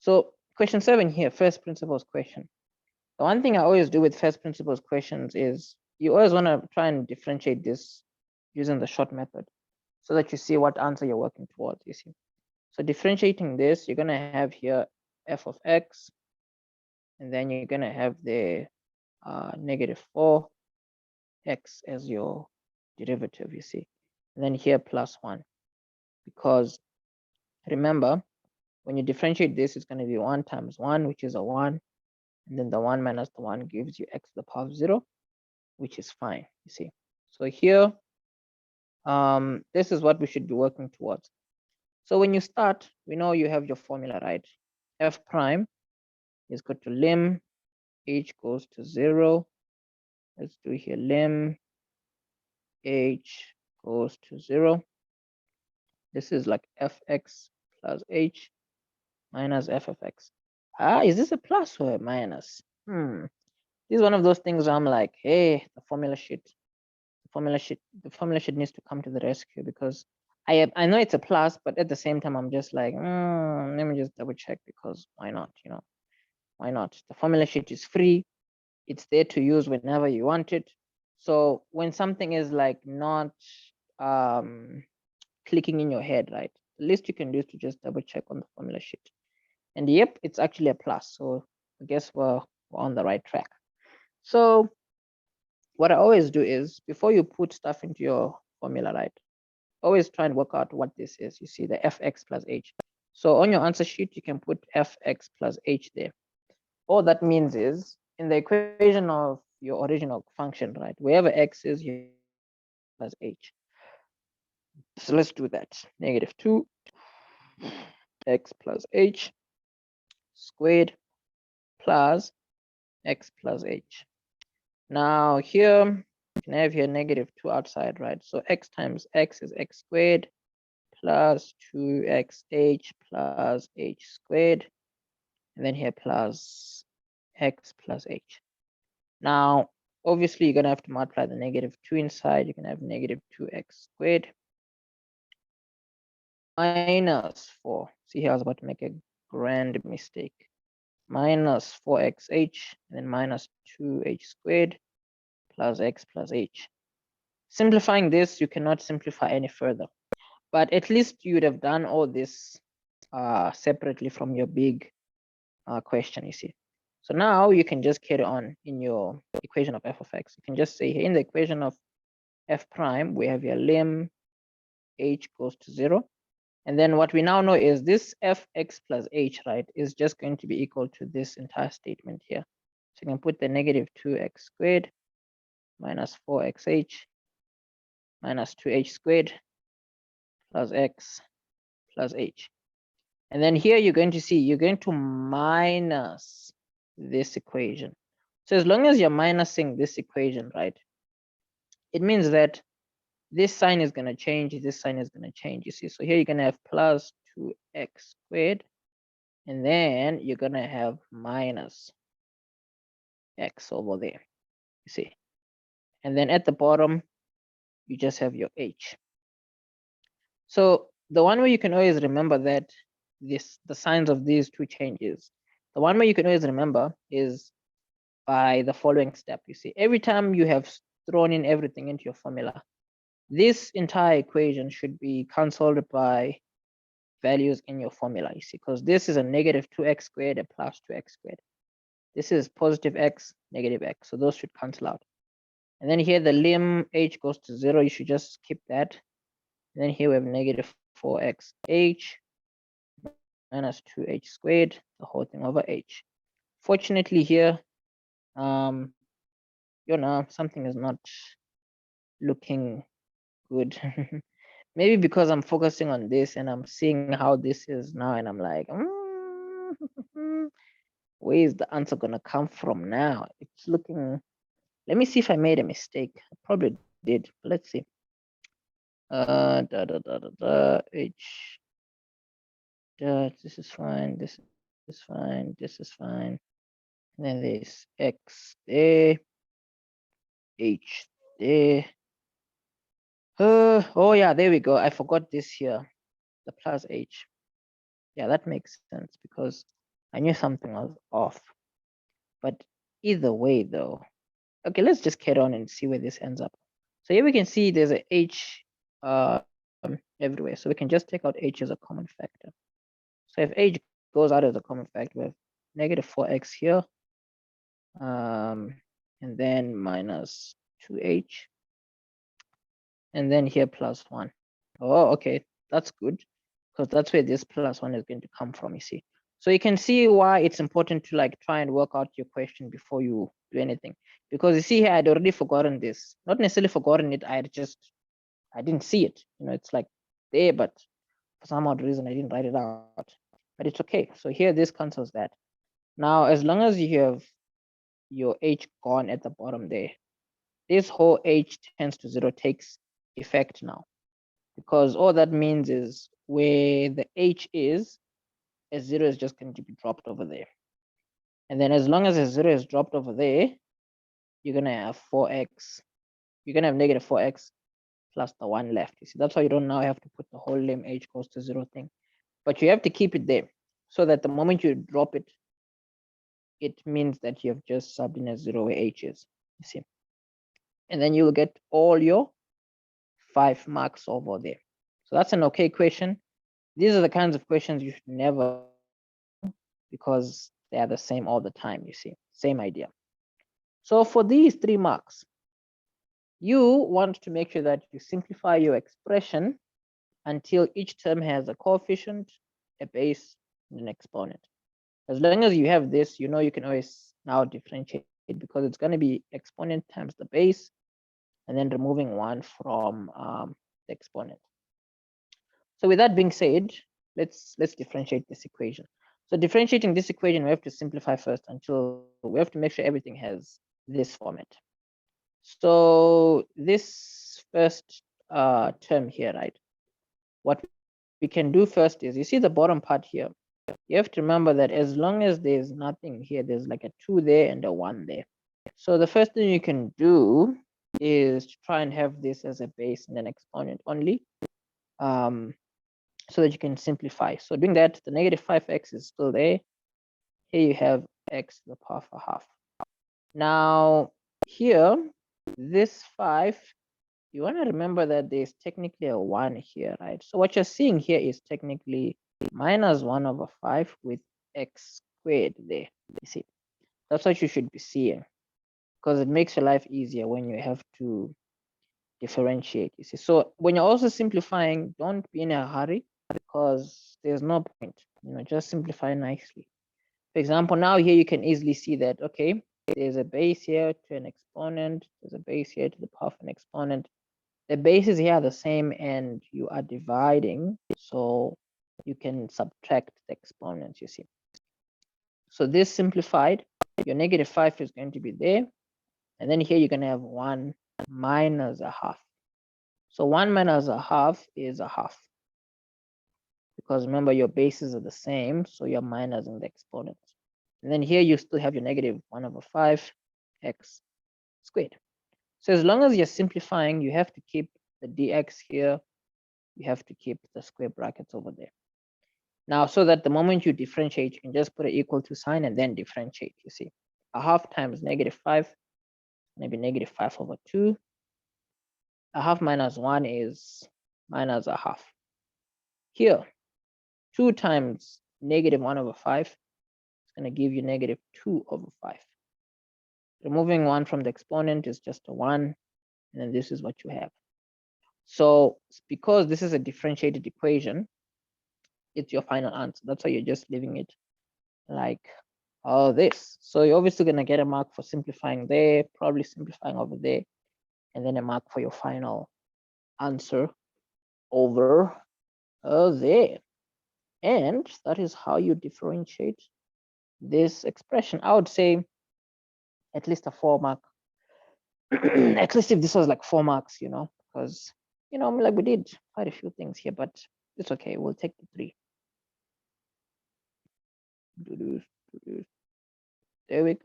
So question 7 here, first principles question. The one thing I always do with first principles questions is you always want to try and differentiate this using the short method so that you see what answer you're working towards, you see. So differentiating this, you're going to have here f of x, and then you're going to have the negative 4x as your derivative, you see. And then here plus 1, because remember, when you differentiate this, it's going to be 1 times 1, which is a 1. And then the 1 minus the 1 gives you x to the power of 0, which is fine, you see. So here, this is what we should be working towards. So when you start, we know you have your formula, right? F prime is equal to lim h goes to 0. Let's do here lim h goes to 0. This is like fx plus h minus f of x. Is this a plus or a minus? This is one of those things where I'm like, hey, the formula sheet needs to come to the rescue, because I know it's a plus, but at the same time I'm just like, let me just double check, because why not? You know, why not? The formula sheet is free. It's there to use whenever you want it. So when something is like not clicking in your head, right? The least you can do is to just double check on the formula sheet. And yep, it's actually a plus. So I guess we're on the right track. So what I always do is, before you put stuff into your formula, right, always try and work out what this is. You see the fx plus h. So on your answer sheet, you can put fx plus h there. All that means is, in the equation of your original function, right, wherever x is, you plus h. So let's do that. Negative 2 x plus h squared plus x plus h. Now here, you can have here negative 2 outside, right? So x times x is x squared plus 2xh plus h squared, and then here plus x plus h. Now, obviously, you're going to have to multiply the negative 2 inside. You can have negative 2x squared minus 4. See here, I was about to make a grand mistake. Minus 4xh, and then minus 2h squared plus x plus h. Simplifying this, you cannot simplify any further. But at least you would have done all this separately from your big question, you see. So now you can just carry on in your equation of f of x. You can just say here in the equation of f prime, we have your lim h goes to 0. And then what we now know is this fx plus h, right, is just going to be equal to this entire statement here. So you can put the negative 2x squared minus 4xh minus 2h squared plus x plus h. And then here you're going to see, you're going to minus this equation. So as long as you're minusing this equation, right, it means that this sign is going to change, this sign is going to change, you see. So here you're going to have plus 2x squared, and then you're going to have minus x over there, you see. And then at the bottom, you just have your h. So the one way you can always remember that the signs of these two changes, the one way you can always remember is by the following step. You see, every time you have thrown in everything into your formula, this entire equation should be cancelled by values in your formula, you see, because this is a negative 2x squared and plus 2x squared. This is positive x, negative x, so those should cancel out. And then here the lim h goes to 0, you should just skip that. And then here we have negative 4xh minus 2h squared, the whole thing over h. Fortunately here, something is not looking good. Maybe because I'm focusing on this and I'm seeing how this is now, and I'm like, where is the answer gonna come from now? It's looking, let me see if I made a mistake. I probably did. Let's see. H. This is fine. This is fine. This is fine. And then there's X there. H there. Oh yeah, there we go. I forgot this here. The plus H. Yeah, that makes sense because I knew something was off. But either way, though, okay, let's just carry on and see where this ends up. So here we can see there's a h everywhere. So we can just take out h as a common factor. So if h goes out as a common factor, we have negative 4x here, and then minus 2h, and then here plus 1. Oh, okay, that's good, because that's where this plus 1 is going to come from, you see. So you can see why it's important to like try and work out your question before you do anything. Because you see here, I'd already forgotten this. Not necessarily forgotten it, I didn't see it. You know, it's like there, but for some odd reason, I didn't write it out. But it's okay. So here, this cancels that. Now, as long as you have your h gone at the bottom there, this whole h tends to 0 takes effect now. Because all that means is where the h is, a 0 is just going to be dropped over there. And then as long as a 0 is dropped over there, you're going to have 4x. You're going to have negative 4x plus the 1 left. You see, that's why you don't now have to put the whole limb h goes to 0 thing. But you have to keep it there so that the moment you drop it, it means that you have just subbed in a 0 where h is. You see. And then you'll get all your 5 marks over there. So that's an okay question. These are the kinds of questions you should never, because they are the same all the time, you see, same idea. So for these 3 marks, you want to make sure that you simplify your expression until each term has a coefficient, a base, and an exponent. As long as you have this, you know you can always now differentiate it, because it's going to be exponent times the base, and then removing 1 from the exponent. So with that being said, let's differentiate this equation. So differentiating this equation, we have to simplify first until we have to make sure everything has this format. So this first term here, right? What we can do first is, you see the bottom part here. You have to remember that as long as there's nothing here, there's like a 2 there and a 1 there. So the first thing you can do is to try and have this as a base and an exponent only. So that you can simplify. So doing that, the negative 5x is still there. Here you have x to the power of a half. Now here, this 5, you want to remember that there's technically a 1 here, right? So what you're seeing here is technically minus 1 over 5 with x squared there. You see, that's what you should be seeing, because it makes your life easier when you have to differentiate. You see, so when you're also simplifying, don't be in a hurry, because there's no point, you know, just simplify nicely. For example, now here you can easily see that, okay, there's a base here to an exponent, there's a base here to the power of an exponent. The bases here are the same and you are dividing, so you can subtract the exponents, you see. So this simplified, your negative 5 is going to be there, and then here you're going to have 1 minus a half. So 1 minus a half is a half, because remember your bases are the same, so you're minusing the exponents. And then here you still have your negative 1 over 5 x squared. So as long as you're simplifying, you have to keep the dx here, you have to keep the square brackets over there. Now, so that the moment you differentiate, you can just put an equal to sign and then differentiate. You see, a half times negative 5, maybe negative 5 over 2. A half minus 1 is minus a half. Here, 2 times negative 1 over 5 is going to give you negative 2 over 5. Removing 1 from the exponent is just a 1, and then this is what you have. So because this is a differentiated equation, it's your final answer. That's why you're just leaving it like all this. So you're obviously going to get a mark for simplifying there, probably simplifying over there, and then a mark for your final answer over there. And that is how you differentiate this expression. I would say at least a 4 mark. At least if this was like 4 marks, you know, because, you know, like we did quite a few things here, but it's okay. We'll take the 3. There we go.